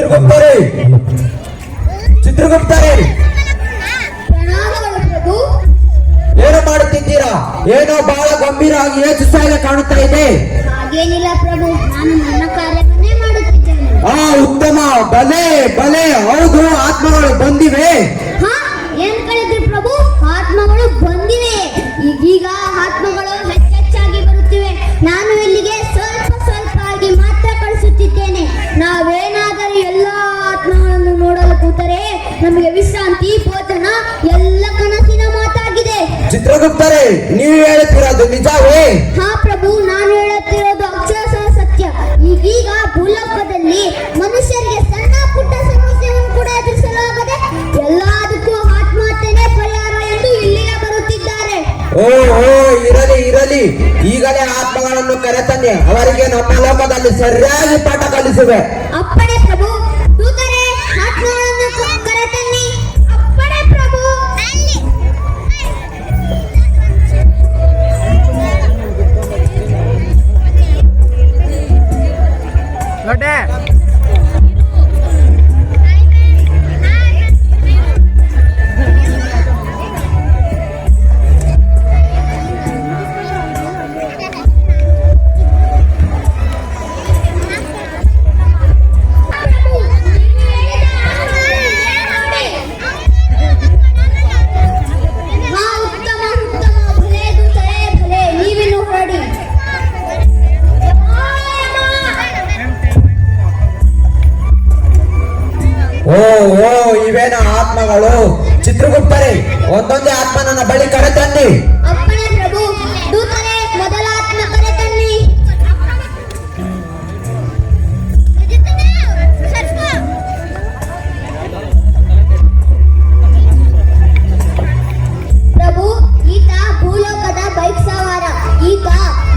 ಚಿತ್ರಗುಪ್ತರೇ ಚಿತ್ರಗುಪ್ತರೇ ಏನು ಮಾಡುತ್ತಿದ್ದೀರಾ? ಏನೋ ಬಹಳ ಗಂಭೀರವಾಗಿ ಯೋಚಿಸಾಗಿ ಕಾಣುತ್ತಾ ಇದೆ. ಹಾಗೇನಿಲ್ಲ ಪ್ರಭು, ನಾನು ನನ್ನ ಕಾರ್ಯವನ್ನೇ ಮಾಡುತ್ತಿದ್ದೇನೆ. ಉತ್ತಮ. ಬಲೆ ಬಲೆ, ಹೌದು, ಆತ್ಮಗಳು ಬಂದಿವೆ. ಏನ್ ಕಳಿದ್ರಿ ಪ್ರಭು? ಆತ್ಮಗಳು ಬಂದಿವೆ. ಈಗೀಗ ಆತ್ಮಗಳು ಹೆಚ್ಚೆಚ್ಚಾಗಿ ಬರುತ್ತಿವೆ. ನಾನು ಇಲ್ಲಿಗೆ ಸ್ವಲ್ಪ ಸ್ವಲ್ಪ ಆಗಿ ಮಾತ್ರ ಕಳಿಸುತ್ತಿದ್ದೇನೆ. ನಾವೇನಾದರೂ ಎಲ್ಲಾ ಆತ್ಮಗಳನ್ನು ನೋಡಲು ಕೂತರೆ ನಮಗೆ ವಿಶ್ರಾಂತಿ, ಭೋಜನ ಎಲ್ಲ ಕನಸಿನ ಮಾತಾಗಿದೆ. ಚಿತ್ರಗುಪ್ತರೇ, ನೀವು ಹೇಳುತ್ತಿರೋದು ನಿಜವೇ? ಪ್ರಭು, ನಾನು ಹೇಳುತ್ತಿರೋದು ಅಕ್ಷರಶಃ ಸತ್ಯ. ಈಗೀಗ ಭೂಲೋಕದಲ್ಲಿ ಮನುಷ್ಯರಿಗೆ ಸಣ್ಣ ಪುಟ್ಟ ಸಮಸ್ಯೆಯನ್ನು ಕೂಡ ಎದುರಿಸಲಾಗದೆ ಎಲ್ಲದಕ್ಕೂ ಆತ್ಮಹತ್ಯೆನೇ ಪರಿಹಾರ ಎಂದು ಇಲ್ಲಿಗೆ ಬರುತ್ತಿದ್ದಾರೆ. ಇರಲಿ ಇರಲಿ, ಈಗಲೇ ಆತ್ಮಗಳನ್ನು ಕರೆತನ್ನಿ. ಅವರಿಗೆ ನಮ್ಮ ಲೋಕದಲ್ಲಿ ಸರಿಯಾಗಿ ಪಾಠ ಕಲಿಸುವೆ. ಅಪ್ಪಣೆ ಪ್ರಭು. ದೂತರೇ, ಆತ್ಮಗಳನ್ನು ಕರೆತನ್ನಿ. ಅಪ್ಪಣೆ ಪ್ರಭು. ಇವೇನ ಆತ್ಮಗಳು? ಚಿತ್ರಗುಪ್ತರೇ, ಒಂದೊಂದೇ ಆತ್ಮ ನನ್ನ ಬಳಿ ಕರೆತನ್ನಿ. ಅಪ್ಪಣೆ ಪ್ರಭು. ದೂತರೇ, ಮೊದಲ ಆತ್ಮ ಕರೆತನ್ನಿ. ಪ್ರಭು, ಈತ ಭೂಲೋಕದ ಬೈಕ್ ಸವಾರ. ಈತ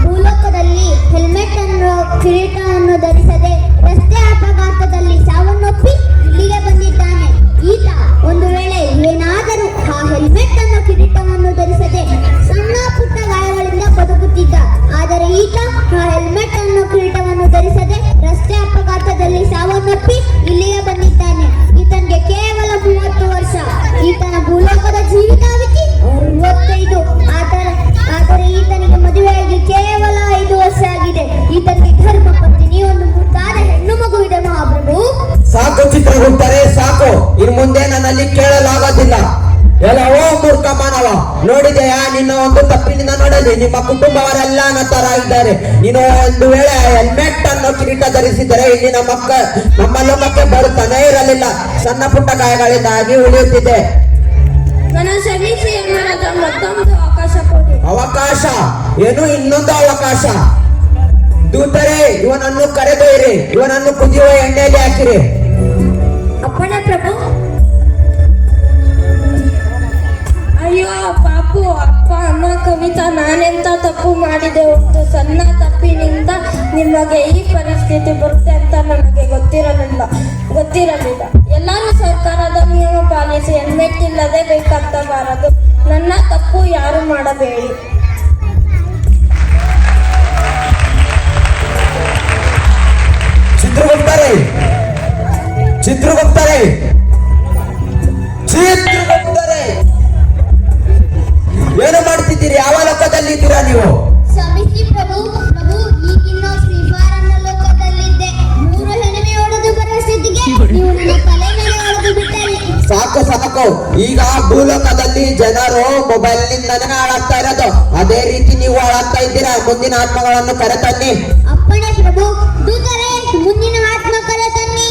ಭೂಲೋಕದಲ್ಲಿ ಹೆಲ್ಮೆಟ್ ಅನ್ನು, ಕಿರೀಟವನ್ನು ಧರಿಸದೆ ರಸ್ತೆ ಅಪಘಾತದಲ್ಲಿ ಸಾವನ್ನಪ್ಪಿ ಇಲ್ಲಿಗೆ ಬಂದಿದ್ದಾನೆ. ಈತ ಒಂದು ವೇಳೆ ಏನಾದರೂ ಆ ಹೆಲ್ಮೆಟ್ ಅನ್ನು, ಕಿರೀಟವನ್ನು ಧರಿಸದೆ ಸಣ್ಣ ಪುಟ್ಟ ಗಾಯಗಳಿಂದ ಬದುಕುತ್ತಿದ್ದ. ಆದರೆ ಈತ ಆ ಹೆಲ್ಮೆಟ್ ಅನ್ನು, ಕಿರೀಟವನ್ನು ಧರಿಸದೆ ರಸ್ತೆ ಅಪಘಾತದಲ್ಲಿ ಸಾವನ್ನಪ್ಪಿ ಇಲ್ಲಿಗೆ ಬಂದಿದ್ದಾನೆ. ಈತನಿಗೆ ಕೇವಲ 30 ವರ್ಷ. ಈತನ ಭೂಲೋಕದ ಜೀವಿತಾವಧಿ 65. ಆದರೆ ಈತನಿಗೆ ಮದುವೆಯಾಗಿ ಕೇವಲ 5 ವರ್ಷ ಆಗಿದೆ. ಈತನಿಗೆ ಧರ್ಮ ಪತ್ನಿ, ಒಂದು ಮುದ್ದಾದ ಹೆಣ್ಣು ಮಗುವಿದೆ. ಮಹಾಪ್ರಭು, ಸಾಕು ಚಿತ್ರಗುಪ್ತರೇ, ಸಾಕು. ಇನ್ನು ಮುಂದೆ ನನ್ನಲ್ಲಿ ಕೇಳಲಾಗೋದಿಲ್ಲ. ಎಲ್ಲವೋ ಮೂರ್ಖ ಮಾನವ, ನೋಡಿದೆಯಾ? ನಿನ್ನ ಒಂದು ತಪ್ಪಿನಿಂದ ನೋಡಲಿ ನಿಮ್ಮ ಕುಟುಂಬವರೆಲ್ಲ ಅನಾಥರಾಗಿದ್ದಾರೆ. ನೀನು ಒಂದು ವೇಳೆ ಹೆಲ್ಮೆಟ್ ಅನ್ನು, ಕಿರೀಟ ಧರಿಸಿದರೆ ಇಲ್ಲಿ ನಮ್ಮ ಲೋಕಕ್ಕೆ ಬರುತ್ತಾನೆ ಇರಲಿಲ್ಲ. ಸಣ್ಣ ಪುಟ್ಟ ಗಾಯಗಳಿಂದಾಗಿ ಉಳಿಯುತ್ತಿದೆ. ನನ್ನ ಕ್ಷಮಿಸಿ, ಮತ್ತೊಂದು ಅವಕಾಶ ಕೊಡಿ. ಅವಕಾಶ? ಏನು ಇನ್ನೊಂದು ಅವಕಾಶ? ದೂತರೇ, ಇವನನ್ನು ಕರೆದೊಯ್ಯಿರಿ. ಇವನನ್ನು ಕುದಿಯುವ ಎಣ್ಣೆಯಲ್ಲಿ ಹಾಕಿರಿ. ಅಪ್ಪಣೆ ಪ್ರಭು. ಅಯ್ಯೋ ಪಾಪು, ಅಪ್ಪ ಅಮ್ಮ ಕವಿತಾ, ನಾನೆಂತ ತಪ್ಪು ಮಾಡಿದೆ? ಒಂದು ಸಣ್ಣ ತಪ್ಪಿನಿಂದ ನಿಮಗೆ ಈ ಪರಿಸ್ಥಿತಿ ಬರುತ್ತೆ ಅಂತ ನನಗೆ ಗೊತ್ತಿರಲಿಲ್ಲ. ಎಲ್ಲರೂ ಸರ್ಕಾರದ ನಿಯಮ ಪಾಲಿಸಿ ಹೆಲ್ಮೆಟ್ ಇಲ್ಲದೆ ಬೇಕಾಗಬಾರದು. ನನ್ನ ತಪ್ಪು ಯಾರು ಮಾಡಬೇಡಿ. ಚಿತ್ರಗುಪ್ತರೇ, ಚಿತ್ರಗುಪ್ತರೇ, ಚಿತ್ರಗುಪ್ತರೇ, ಏನು ಮಾಡ್ತಿದ್ದೀರಿ? ಯಾವ ಲೋಕದಲ್ಲಿ ಇದ್ದೀರಾ ನೀವು? ಕ್ಷಮಿಸಿ ಪ್ರಭು. ಪ್ರಭು, ಈಗಿನ ಶ್ರೀಫಾರ್ ಅನ್ನೋ ಲೋಕದಲ್ಲಿದ್ದೆ. 3 ಹೆಣಮೆ ಹೊಡೆದು ಪರಿಸ್ಥಿತಿಗೆ ನೀವು ನನ್ನ ತಲೆ ಮೇಲೆ ಹೊಡೆದು ಬಿಟ್ಟರೆ. ಸಾಕು ಸಾಕು. ಈಗ ಭೂಲೋಕದಲ್ಲಿ ಜನರು ಮೊಬೈಲ್ ನಿಂದನೇ ಹಾಳಾಗ್ತಾ ಇರೋದು. ಅದೇ ರೀತಿ ನೀವು ಹಾಳಾಗ್ತಾ ಇದ್ದೀರಾ. ಮುಂದಿನ ಆತ್ಮಗಳನ್ನು ಕರೆತನ್ನಿ. ಅಪ್ಪಣೆ ಪ್ರಭು. ದೂತರೇ, ಮುಂದಿನ ಆತ್ಮ ಕರೆತನ್ನಿ.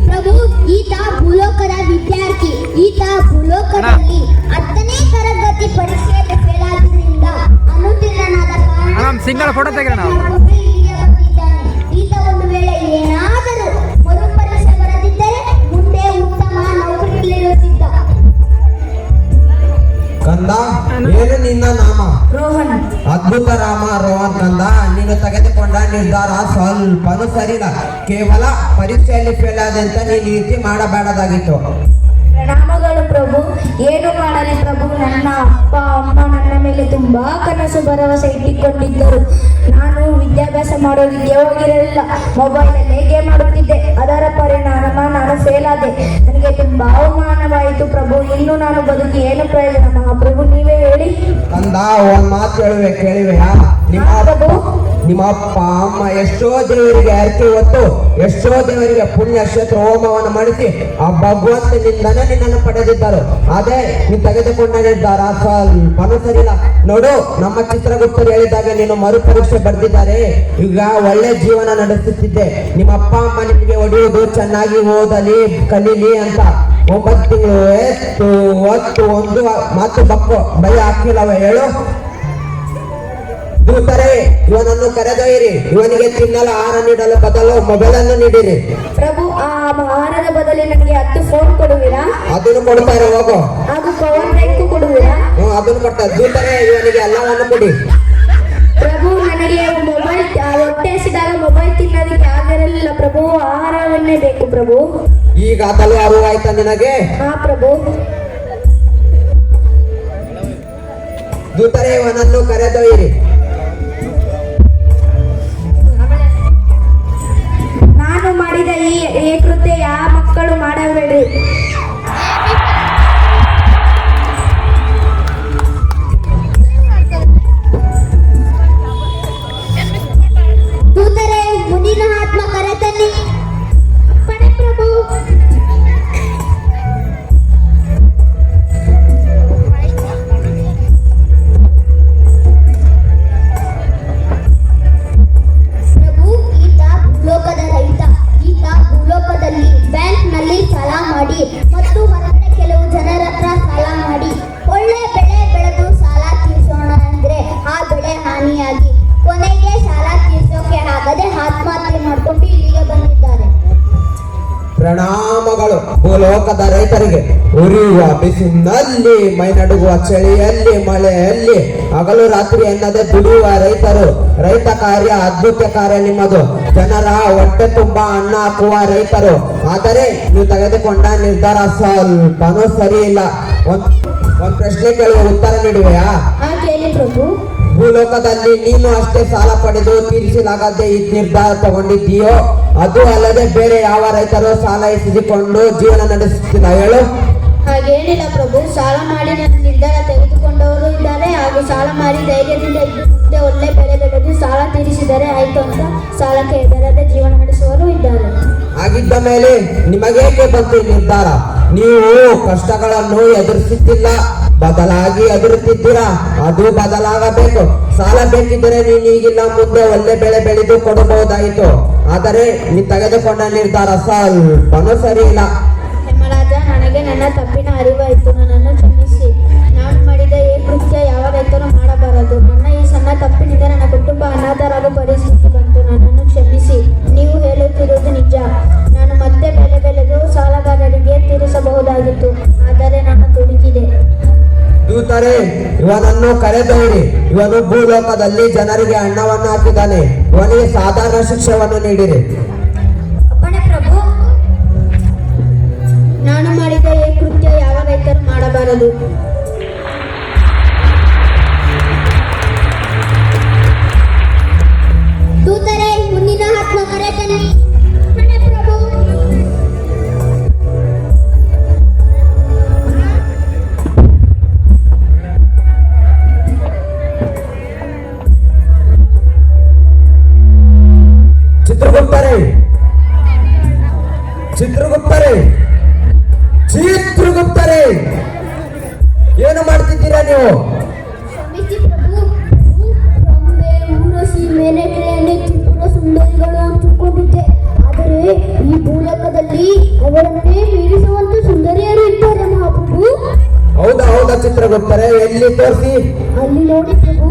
ಪ್ರಭು, ಈತ ಭೂಲೋಕದ ವಿದ್ಯಾರ್ಥಿ. ಈತ ಭೂಲೋಕದಲ್ಲಿ 10ನೇ ತರಗತಿ ಪರೀಕ್ಷೆಯಲ್ಲಿ ಫೇಲ್ ಆದ್ರಿಂದ ಅನುತ್ತೀರ್ಣನಾದ ಕಾರಣ ಸಿಂಗಲ್ ಫೋಟೋ ತೆಗೆಯೋಣ. ಈತ ಒಂದು ವೇಳೆ ಏನಾದರೂ ಮರುಪರೀಕ್ಷೆ ಬರದಿದ್ದರೆ ಮುಂದೆ ಉತ್ತಮ ನೌಕರಿಯಲ್ಲಿರುತ್ತಿದ್ದ. ಕಂದ, ಏನು ನಿನ್ನ ನಾಮ? ರೋಹನ್. ಅದ್ಭುತ ರಾಮ. ರೋಹನ್ ಕಂದ, ನೀನು ತೆಗೆದುಕೊಂಡ ನಿರ್ಧಾರ ಸ್ವಲ್ಪನೂ ಸರಿಯಿಲ್ಲ. ಕೇವಲ ಪರೀಕ್ಷೆಯಲ್ಲಿ ಫೇಲ್ ಆದಂತ ನೀನು ರೀತಿ ಮಾಡಬೇಡದಾಗಿತ್ತು. ಪ್ರಣಾಮಗಳು ಪ್ರಭು. ಏನು ಮಾಡಲಿ ಪ್ರಭು, ನನ್ನ ಅಪ್ಪ ಅಮ್ಮ ನನ್ನ ಮೇಲೆ ತುಂಬಾ ಕನಸು ಭರವಸೆ ಇಟ್ಟುಕೊಂಡಿದ್ದರು. ನಾನು ವಿದ್ಯಾಭ್ಯಾಸ ಮಾಡೋದಕ್ಕೆ ಹೋಗಿರಲಿಲ್ಲ, ಮೊಬೈಲಲ್ಲೇ ಗೇಮ್ ಆಡುತ್ತಿದ್ದೆ. ಅದರ ಪರಿಣಾಮ ನಾನು ಫೇಲ್ ಆದೆ. ನನಗೆ ತುಂಬಾ ಅವಮಾನವಾಯಿತು ಪ್ರಭು. ಇನ್ನು ನಾನು ಬದುಕಿ ಏನು ಪ್ರಯೋಜನ ಮಹಾಪ್ರಭು, ನೀವೇ ಹೇಳಿ. ಕಂದ, ಒಂದ್ ಮಾತು ಕೇಳಿವೆಯಾ? ನಿಮ್ಮ ಅಪ್ಪ ಅಮ್ಮ ಎಷ್ಟೋ ದೇವರಿಗೆ ಅರ್ಕೆ ಹೊತ್ತು, ಎಷ್ಟೋ ದೇವರಿಗೆ ಪುಣ್ಯ ಕ್ಷೇತ್ರ ಹೋಮವನ್ನು ಮಾಡಿಸಿ ಆ ಭಗವಂತನಿಂದನೇ ನಿನ್ನನ್ನು ಪಡೆದಿದ್ದರು. ಅದೇ ನೀನು ತೆಗೆದುಕೊಂಡ ನಿರ್ಧಾರ ಸ್ವಲ್ಪ ಸರಿಲ್ಲ ನೋಡು. ನಮ್ಮ ಚಿತ್ರಗುಪ್ತರು ಹೇಳಿದಾಗ ನೀನು ಮರುಪರೀಕ್ಷೆ ಬರೆದಿದ್ದಾರೆ. ಈಗ ಒಳ್ಳೆ ಜೀವನ ನಡೆಸುತ್ತಿದ್ದೆ. ನಿಮ್ಮ ಅಪ್ಪ ಅಮ್ಮ ನಿಮಗೆ ಹೊಡೆಯುವುದು ಚೆನ್ನಾಗಿ ಓದಲಿ ಕಲೀಲಿ ಅಂತ 9 ತಿಂಗಳು ಎಷ್ಟು ಹೊತ್ತು ಒಂದು ಮಾತು ಬೈ ಹಾಕಿಲ್ಲವ ಹೇಳು. ದೂತರೇ, ಇವನನ್ನು ಕರೆದೊಯ್ಯಿರಿ. ಇವನಿಗೆ ತಿನ್ನಲು ಆಹಾರ ನೀಡಲು ಬದಲು ಮೊಬೈಲ್ ಅನ್ನು ನೀಡಿರಿ. ಪ್ರಭು, ಆ ಆಹಾರದ ಬದಲು ನನಗೆ 10 ಫೋನ್ ಕೊಡುವಿರಾ? ಅದನ್ನು ಕೊಡ್ತಾರೆ, ಹೋಗು. ಹಾಗೂ ಪವರ್ ಬ್ಯಾಂಕ್ ಕೊಡುವಿರಾ? ಅದನ್ನು ಕೊಡ್ತಾರೆ. ದೂತರೇ, ಇವನಿಗೆ ಎಲ್ಲವನ್ನು ಕೊಡಿ. ಪ್ರಭು, ನನಗೆ ಮೊಬೈಲ್ ಹೊಟ್ಟೆ ಹಸಿದಾಗ ಮೊಬೈಲ್ ತಿನ್ನೋದಕ್ಕೆ ಆಗಿರಲಿಲ್ಲ ಪ್ರಭು. ಆಹಾರವನ್ನೇ ಬೇಕು ಪ್ರಭು. ಈಗ ಅದಲ್ಲೂ ಅರಿವಾಯ್ತಾ ನಿನಗೆ? ಹಾ ಪ್ರಭು. ದೂತರೇ, ಇವನನ್ನು ಕರೆದೊಯ್ಯಿರಿ. ನಾನು ಮಾಡಿದ ಈ ಕೃತ್ಯ ಯಾವ ಮಕ್ಕಳು ಮಾಡಬೇಡಿ. ದೂತರೇ, ಮುಂದಿನ ಆತ್ಮ ಕರೆತನ್ನಿ. ಪಡೆ ಪ್ರಭು. ಪ್ರಭು, ಈತ ಭೂಲೋಕದ ರೈತ. ಈತ ಭೂಲೋಕದಲ್ಲಿ ಬ್ಯಾಂಕ್ನಲ್ಲಿ ಸಾಲ ಮಾಡಿ ಮತ್ತು ಹೊರಗಡೆ ಕೆಲವು ಜನರ ಹತ್ರ ಸಾಲ ಮಾಡಿ ಒಳ್ಳೆ ಬೆಳೆ ಬೆಳೆದು ಸಾಲ ತೀರಿಸೋಣ ಅಂದ್ರೆ ಆ ಬೆಳೆ ಹಾನಿಯಾಗಿ ಕೊನೆಗೆ ಸಾಲ ತೀರ್ಸೋಕೆ ಆಗದೆ ಆತ್ಮಹತ್ಯೆ ಮಾಡಿಕೊಂಡು ಇಲ್ಲಿಗೆ ಬಂದಿದ್ದಾರೆ. ಪ್ರಣಾಮಗಳು ಭೂಲೋಕದ ರೈತರಿಗೆ. ಉರಿಯುವ ಬಿಸಿಲಿನಲ್ಲಿ, ಮೈ ನಡುಗುವ ಚಳಿಯಲ್ಲಿ, ಮಳೆಯಲ್ಲಿ, ಹಗಲು ರಾತ್ರಿ ಎನ್ನದೆ ದುಡಿಯುವ ರೈತರು. ರೈತ ಕಾರ್ಯ ಅದ್ಭುತ ಕಾರ್ಯ ನಿಮ್ಮದು. ಜನರ ಹೊಟ್ಟೆ ತುಂಬಾ ಅನ್ನ ಹಾಕುವ ರೈತರು. ಆದರೆ ನೀವು ತೆಗೆದುಕೊಂಡ ನಿರ್ಧಾರ ಸ್ವಲ್ಪನೂ ಸರಿ ಇಲ್ಲ. ಒಂದ್ ಪ್ರಶ್ನೆ ಕೇಳುವ ಉತ್ತರ ನೀಡುವೆಯಾ? ಕೇಳಿ ಪ್ರಭು. ಭೂಲೋಕದಲ್ಲಿ ನೀನು ಅಷ್ಟೇ ಸಾಲ ಪಡೆದು ತೀರಿಸಲಾಗದೆ ಈ ನಿರ್ಧಾರ ತಗೊಂಡಿದ್ದೀಯೋ? ಅದು ಅಲ್ಲದೆ ಬೇರೆ ಯಾವ ರೈತರು ಸಾಲ ಎಸೆದುಕೊಂಡು ಜೀವನ ನಡೆಸುತ್ತಿಲ್ಲ ಹೇಳು? ಹಾಗೇನಿಲ್ಲ ಪ್ರಭು. ಸಾಲ ಮಾಡಿ ನನ್ನ ನಿರ್ಧಾರ ತೆಗೆದುಕೊಂಡವರು ಇದ್ದಾರೆ, ಹಾಗೂ ಸಾಲ ಮಾಡಿ ಧೈರ್ಯದಿಂದ ಇದ್ದು ಮುಂದೆ ಒಳ್ಳೆ ಬೆಳೆ ಬೆಳೆದು ಸಾಲ ತೀರಿಸಿದರೆ ಆಯ್ತು ಅಂತ ಸಾಲಕ್ಕೆ ಹೆದರದೆ ಜೀವನ ನಡೆಸುವವರು ಇದ್ದಾರೆ. ಆಗಿದ್ದ ಮೇಲೆ ನಿಮಗೇಕೆ ಬಂತು ಈ ನಿರ್ಧಾರ? ನೀವು ಕಷ್ಟಗಳನ್ನು ಎದುರಿಸುತ್ತಿಲ್ಲ, ಬದಲಾಗಿ ಎದುರುತ್ತಿದ್ದೀರಾ. ಅದು ಬದಲಾಗಬೇಕು. ಸಾಲ ಬೇಕಿದ್ದರೆ ನೀನು ಈಗಿಲ್ಲ ಮುಂದೆ ಒಳ್ಳೆ ಬೆಳೆ ಬೆಳೆದು ಕೊಡಬಹುದಾಯಿತು. ಆದರೆ ನೀ ತೆಗೆದುಕೊಂಡ ನಿರ್ಧಾರ ಸ್ವಲ್ಪನೂ ಸರಿ ಇಲ್ಲ. ಹೇಮರಾಜ, ನನಗೆ ನನ್ನ ತಪ್ಪಿನ ಅರಿವಾಯಿತು. ನನ್ನನ್ನು ಕ್ಷಮಿಸಿ. ನಾನು ಮಾಡಿದ ಈ ಕೃತ್ಯ ಯಾವ ರೈತರು ಮಾಡಬಾರದು. ನನ್ನ ಈ ಸಣ್ಣ ತಪ್ಪಿನಿಂದ ನನ್ನ ಕುಟುಂಬ ಅನಾಥರಾದ ಪರಿಸ್ಥಿತಿ ಬಂತು. ನನ್ನನ್ನು ಕ್ಷಮಿಸಿ. ನೀವು ಹೇಳುತ್ತಿರುವುದು ನಿಜ. ನಾನು ಮತ್ತೆ ಬೆಳೆ ಬೆಳೆದು ಸಾಲಗಾರರಿಗೆ ತೀರಿಸಬಹುದಾಗಿತ್ತು, ಆದರೆ ನಾನು ದುಡುಕಿದೆ. ದೂತರೇ, ಇವನನ್ನು ಕರೆದೊಯ್ಯಿರಿ. ಇವನು ಭೂಲೋಕದಲ್ಲಿ ಜನರಿಗೆ ಅನ್ನವನ್ನು ಹಾಕಿದ್ದಾನೆ. ಇವನಿಗೆ ಸಾಧಾರಣ ಶಿಕ್ಷೆಯನ್ನು ನೀಡಿರಿ. ಅಪ್ಪಣೆ ಪ್ರಭು. ನಾನು ಮಾಡಿದ ಈ ಕೃತ್ಯ ಯಾವ ರೈತರು ಮಾಡಬಾರದು. ದೂತರೇ, ಮುಂದಿನ ಆತ್ಮ ಕರೆತನ್ನಿ. ಅಪ್ಪಣೆ ಪ್ರಭು. ಚಿತ್ರಗುಪ್ತರೇ, ಏನು ಮಾಡ್ತಿದ್ದೀರಾ ನೀವು? ಕ್ಷಮಿಸಿ ಪ್ರಭು. ರಂಬೆ, ಊರ್ವಶಿ, ಮೇನಕೆಯನ್ನು ತ್ರಿಪುರ ಸುಂದರಿಗಳು ಅಂದುಕೊಂಡಿದ್ದೆ. ಆದರೆ ಈ ಭೂಲೋಕದಲ್ಲಿ ಅವರನ್ನೇ ಮೀರಿಸುವಂತ ಸುಂದರಿಯರು ಇದ್ದಾರೆ ಮಹಾಪ್ರಭು. ಹೌದಾ ಚಿತ್ರಗುಪ್ತರೇ, ಎಲ್ಲಿ ತೋರಿಸಿ? ಅಲ್ಲಿ ನೋಡಿ ಪ್ರಭು.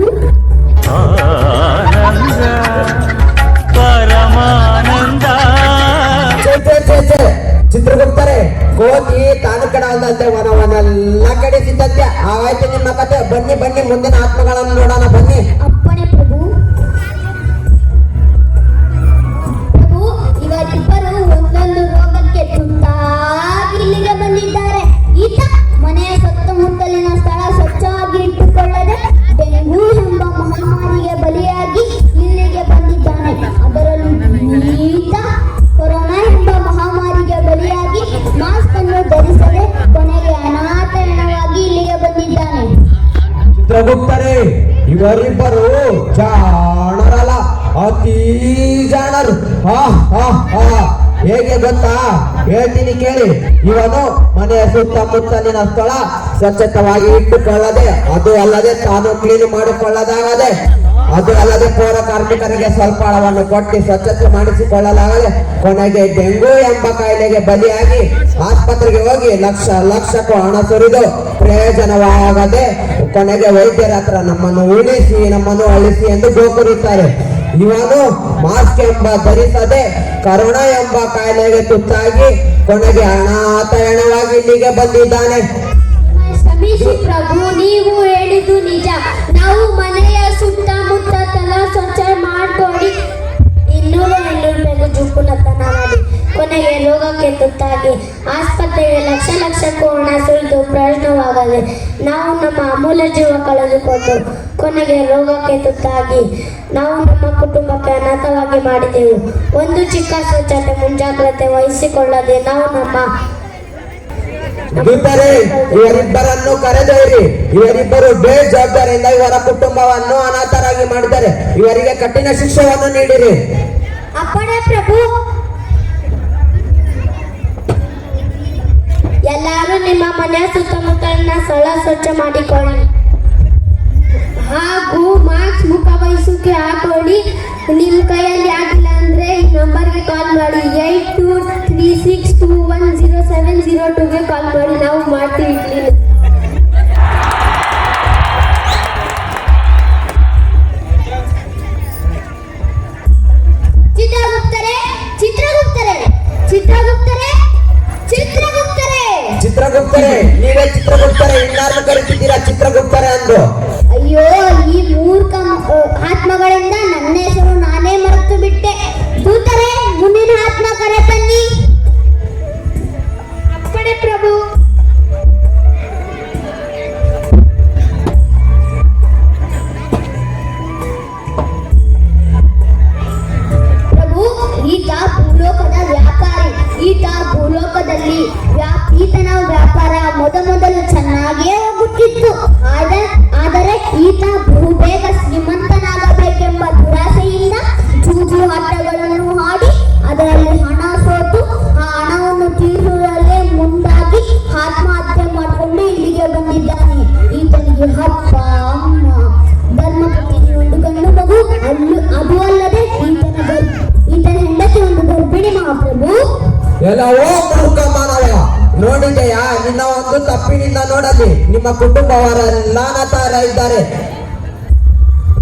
ಪರಮಾನಂದ. ಚಿತ್ರಗುಪ್ತರೇ, ಕೋತಿ ತಾನು ಕಡಲ್ದಂತೆ ವನವನ್ನೆಲ್ಲ ಕಡಿಸಿದ್ದಂತೆ. ಆವಾಯ್ತು ನಿಮ್ಮ ಕತೆ. ಬನ್ನಿ ಮುಂದಿನ ಆತ್ಮಗಳನ್ನು ನೋಡೋಣ, ಬನ್ನಿ. ಅಪ್ಪಣೆ ಪ್ರಭು. ಪ್ರಭು, ಇವರಿಬ್ಬರು ಒಂದೊಂದು ರೋಗಕ್ಕೆ ತುತ್ತಾಗಿ ಇಲ್ಲಿಗೆ ಬಂದಿದ್ದಾರೆ. ಈತ ಇವರಿಬ್ಬರು ಜಾಣರಲ್ಲ, ಅತೀ ಜಾಣರು. ಹಾ ಹಾ ಹಾ ಹೇಗೆ ಗೊತ್ತಾ? ಹೇಳ್ತೀನಿ ಕೇಳಿ. ಇವನು ಮನೆಯ ಸುತ್ತಮುತ್ತಲಿನ ಸ್ಥಳ ಸ್ವಚ್ಛತವಾಗಿ ಇಟ್ಟುಕೊಳ್ಳದೆ, ಅದು ಅಲ್ಲದೆ ತಾನು ಕ್ಲೀನ್ ಮಾಡಿಕೊಳ್ಳದಾಗದೆ, ಅದು ಅಲ್ಲದೆ ಪೌರ ಕಾರ್ಮಿಕರಿಗೆ ಸ್ವಲ್ಪ ಹಣವನ್ನು ಕೊಟ್ಟು ಸ್ವಚ್ಛತೆ ಮಾಡಿಸಿಕೊಳ್ಳಲಾಗದೆ ಕೊನೆಗೆ ಡೆಂಗು ಎಂಬ ಕಾಯಿಲೆಗೆ ಬಲಿಯಾಗಿ ಆಸ್ಪತ್ರೆಗೆ ಹೋಗಿ ಲಕ್ಷಕ್ಕೂ ಹಣ ಸುರಿದು ಪ್ರಯೋಜನವಾಗದೆ ಕೊನೆಗೆ ವೈದ್ಯರ ಹತ್ರ ನಮ್ಮನ್ನು ಉಳಿಸಿ ನಮ್ಮನ್ನು ಅಳಿಸಿ ಎಂದು ಗೋಕುರುತ್ತಾರೆ. ಇವನು ಮಾಸ್ಕ್ ಎಂಬ ಧರಿಸದೆ ಕರೋನಾ ಎಂಬ ಕಾಯಿಲೆಗೆ ತುತ್ತಾಗಿ ಕೊನೆಗೆ ಅನಾಥಯಣವಾಗಿ ಇಲ್ಲಿಗೆ ಬಂದಿದ್ದಾನೆ. ಕ್ಷಮಿಸಿ ಪ್ರಭು, ನೀವು ಹೇಳಿದ್ದು ನಿಜ. ನಾವು ಮನೆಯ ಸುತ್ತಮುತ್ತ ಸ್ವಚ್ಛ ಮಾಡ್ಕೊಳ್ಳಿ, 200 ರೂಪಾಯಿಗೂ ಜುಪ್ಪುನತನ ಮಾಡಿ ಕೊನೆಗೆ ರೋಗಕ್ಕೆ ತುತ್ತಾಗಿ ಆಸ್ಪತ್ರೆಗೆ ಲಕ್ಷಕ್ಕೂ ಹಣ ಸುರಿದು ಪ್ರಯೋಜನವಾಗದೆ ನಾವು ನಮ್ಮ ಅಮೂಲ್ಯ ಜೀವ ಕಳೆದುಕೊಂಡು ಕೊನೆಗೆ ರೋಗಕ್ಕೆ ತುತ್ತಾಗಿ ನಾವು ನಮ್ಮ ಕುಟುಂಬಕ್ಕೆ ಅನಾಥವಾಗಿ ಮಾಡಿದೆವು. ಒಂದು ಚಿಕ್ಕ ಸ್ವಚ್ಛತೆ ಮುಂಜಾಗ್ರತೆ ವಹಿಸಿಕೊಳ್ಳದೆ ನಾವು ನಮ್ಮ ದೂತರೇ, ಇವರಿಬ್ಬರನ್ನು ಕರೆದೊಯ್ಯಿರಿ. ಇವರಿಬ್ಬರು ಬೇಜವಾಬ್ದಾರಿಯಿಂದ ಇವರ ಕುಟುಂಬವನ್ನು ಅನಾಥರಾಗಿ ಮಾಡಿದ್ದಾರೆ. ಇವರಿಗೆ ಕಠಿಣ ಶಿಕ್ಷೆಯನ್ನು ನೀಡಿರಿ. ಅಪ್ಪಣೆ ಪ್ರಭು. ಎಲ್ಲರೂ ನಿಮ್ಮ ಮನೆಯ ಸುತ್ತಮುತ್ತಲಿನ ಸ್ಥಳ ಸ್ವಚ್ಛ ಮಾಡಿಕೊಳ್ಳಿ ಹಾಗೂ ಮಾಸ್ಕ್ ಮುಖ ವಹಿಸೋಕೆ ಹಾಕೊಳ್ಳಿ. ನಿಮ್ಮ ಕೈಯಲ್ಲಿ ಆಗಿಲ್ಲ ಅಂದ್ರೆ ಈ ನಂಬರ್ಗೆ ಕಾಲ್ ಮಾಡಿ, 8236210702ಗೆ ಕಾಲ್ ಮಾಡಿ, ನಾವು ಮಾಡ್ತೀವಿ ಕ್ಲೀನ್. ಚಿತ್ರಗುಪ್ತರೇ ಚಿತ್ರಗುಪ್ತರೇ ಚಿತ್ರಗುಪ್ತರೇ ಚಿತ್ರಗುಪ್ತರೇ ಚಿತ್ರಗುಪ್ತರೇ, ನೀವೇ ಚಿತ್ರಗುಪ್ತರೇ, ಇನ್ನಾರು ಕರೀತಿದ್ದೀರಾ ಚಿತ್ರಗುಪ್ತರೇ ಅಂದು? ಅಯ್ಯೋ, ಈ ಮೂರ್ಖ ಆತ್ಮಗಳಿಂದ ನನ್ನ ಹೆಸರು ನಾನೇ ಮರೆತು ಬಿಟ್ಟೆ. ದೂತರೇ, ಮುಂದಿನ ಆತ್ಮ ಕರೆ ತನ್ನಿ. ಅಪ್ಪಣೆ ಪ್ರಭು. ಪ್ರಭು, ಈತ ಭೂಲೋಕದ ವ್ಯಾಪಾರಿ. ಈತನ ವ್ಯಾಪಾರ ಮೊದಲು ಚೆನ್ನಾಗಿಯೇ ಹೋಗುತ್ತಿತ್ತು. ಆದರೆ ಈತ ಬಹುಬೇಗ ಶ್ರೀಮಂತನಾಗಬೇಕೆಂಬ ದುರಾಸೆಯಿಂದ ಜೂಜು ಆಟಗಳನ್ನು ಆಡಿ ಅದರಲ್ಲಿ ಹಣ ಸೋತು ಆ ಹಣವನ್ನು ತೀರಿಸಲೇ ಮುಂದಾಗಿ ಆತ್ಮಹತ್ಯೆ ಮಾಡಿಕೊಂಡು ಇಲ್ಲಿಗೆ ಬಂದಿದ್ದಾನೆ. ಈತನಿಗೆ ಅಪ್ಪ, ಅಮ್ಮ, ಧರ್ಮಪತ್ನಿ, ಒಂದು ಗಂಡು ಮಗು, ಅದು ಅಲ್ಲದೆ ಈತನ ಹೆಂಡತಿ ಒಂದು ಗರ್ಭಿಣಿ. ಮಹಾಪ್ರಭು, ಎಲ್ಲವೋ ಮೂರ್ಖ ಮಾನವ, ನೋಡಿದೆಯಾ? ನಿನ್ನ ಒಂದು ತಪ್ಪಿನಿಂದ ನೋಡಲಿ ನಿಮ್ಮ ಕುಟುಂಬವರೆಲ್ಲ ಅನಾಥರ ಇದ್ದಾರೆ.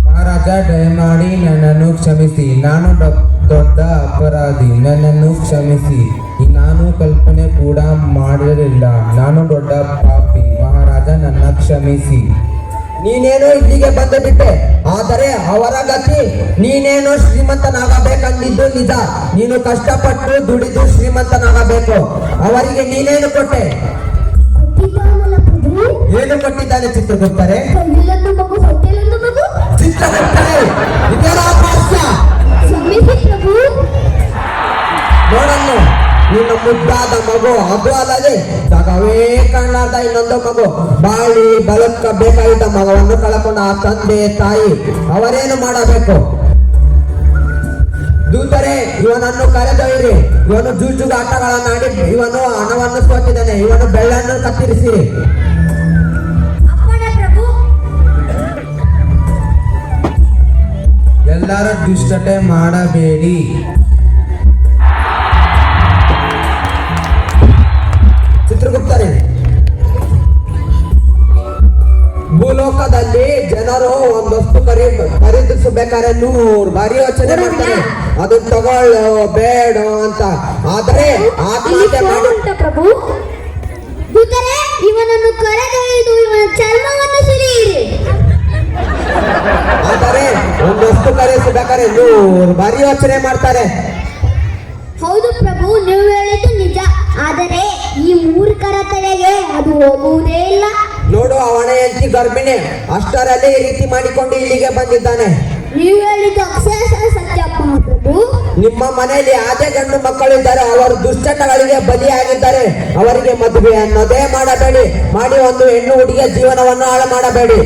ಮಹಾರಾಜ, ದಯಮಾಡಿ ನನ್ನನ್ನು ಕ್ಷಮಿಸಿ. ನಾನು ದೊಡ್ಡ ಅಪರಾಧಿ, ನನ್ನನ್ನು ಕ್ಷಮಿಸಿ. ನಾನು ಕಲ್ಪನೆ ಕೂಡ ಮಾಡಿರಲಿಲ್ಲ. ನಾನು ದೊಡ್ಡ ಪಾಪಿ. ಮಹಾರಾಜ, ನನ್ನ ಕ್ಷಮಿಸಿ. ನೀನೇನೋ ಇಲ್ಲಿಗೆ ಬಂದು ಬಿಟ್ಟೆ, ಆದರೆ ಅವರ ಗತಿ ನೀನೇನೋ ಶ್ರೀಮಂತನಾಗಬೇಕಂದಿದ್ದು ನಿಜ. ನೀನು ಕಷ್ಟಪಟ್ಟು ದುಡಿದು ಶ್ರೀಮಂತನಾಗಬೇಕು. ಅವರಿಗೆ ನೀನೇನು ಕೊಟ್ಟೆ? ಏನು ಕೊಟ್ಟಿದ್ದಾನೆ ಚಿತ್ರಗುಪ್ತರೇ? ಚಿತ್ರಗುಪ್ತರೇ, ಇದೇನೋ ಅಪಹಾಸ್ಯ. ನೋಡನ್ನು, ನಿನ್ನ ಮುದ್ದಾದ ಮಗು, ಅದು ಅಲ್ಲದೆ ಜಗವೇ ಕಾಣಲಾರ್ದ ಇನ್ನೊಂದು ಮಗು, ಬಾಳಿ ಬಲಕ್ಕ ಬೇಕಾಗಿದ್ದ ಮಗವನ್ನು ಕಳಕೊಂಡ ಆ ತಂದೆ ತಾಯಿ ಅವರೇನು ಮಾಡಬೇಕು? ದೂತರೇ, ಇವನನ್ನು ಕರೆದೊಯ್ಯಿರಿ. ಇವನು ಜೂಜುಗ ಆಟಗಳನ್ನಾಡಿ ಇವನು ಹಣವನ್ನು ಸೋತಿದ್ದಾನೆ. ಇವನು ಬೆಳ್ಳನ್ನು ಕತ್ತರಿಸಿರಿ. ಎಲ್ಲರ ದುಷ್ಟತೆ ಮಾಡಬೇಡಿ. ಚಿತ್ರಗುಪ್ತರೇ, ಭೂಲೋಕದಲ್ಲಿ ಜನರು ಒಂದಷ್ಟು ಖರೀದಿಸಬೇಕಾದ್ರೆ 100 ಬಾರಿ ಯೋಚನೆ ಮಾಡ್ತಾರೆ, ಅದು ತಗೊಳ್ಳೋ ಬೇಡ ಅಂತ. ಆದರೆ ಆತ್ಮಹತ್ಯೆ ಮಾಡಿ ಪ್ರಭು, ದೂತರೇ, ಇವನನ್ನು ಕರೆದೊಯ್ದು ಇವನ ಚರ್ಮವನ್ನು ಸುರಿಯಿರಿ. ಆದರೆ ಒಂದಷ್ಟು ಖರೀದಿಸಬೇಕಾದ್ರೆ 100 ಬಾರಿ ಯೋಚನೆ ಮಾಡ್ತಾರೆ. ಹೌದು ಪ್ರಭು, ನೀವು ಹೇಳಿದ್ದು ನಿಜ. ಆದರೆ ಈ ಮೂರ್ಖರ ತಲೆಗೆ ಅದು ಹೋಗುವುದೇ ಇಲ್ಲ. ನೋಡು, ಅವನ ಹೆಂಡತಿ ಗರ್ಭಿಣಿ, ಅಷ್ಟರಲ್ಲಿ ಈ ರೀತಿ ಮಾಡಿಕೊಂಡು ಇಲ್ಲಿಗೆ ಬಂದಿದ್ದಾನೆ. ನೀವು ಹೇಳಿದ್ದು ಅಕ್ಷರಶಃ ಸತ್ಯಪ್ಪ ಪ್ರಭು. ನಿಮ್ಮ ಮನೆಯಲ್ಲಿ ಯಾವುದೇ ಗಂಡು ಮಕ್ಕಳಿದ್ದಾರೆ, ಅವರು ದುಶ್ಚಟಗಳಿಗೆ ಬಲಿಯಾಗಿದ್ದಾರೆ. ಅವರಿಗೆ ಮದುವೆ ಅನ್ನೋದೇ ಮಾಡಬೇಡಿ. ಮಾಡಿ ಒಂದು ಹೆಣ್ಣು ಹುಡುಗಿಯ ಜೀವನವನ್ನು ಹಾಳು ಮಾಡಬೇಡಿ.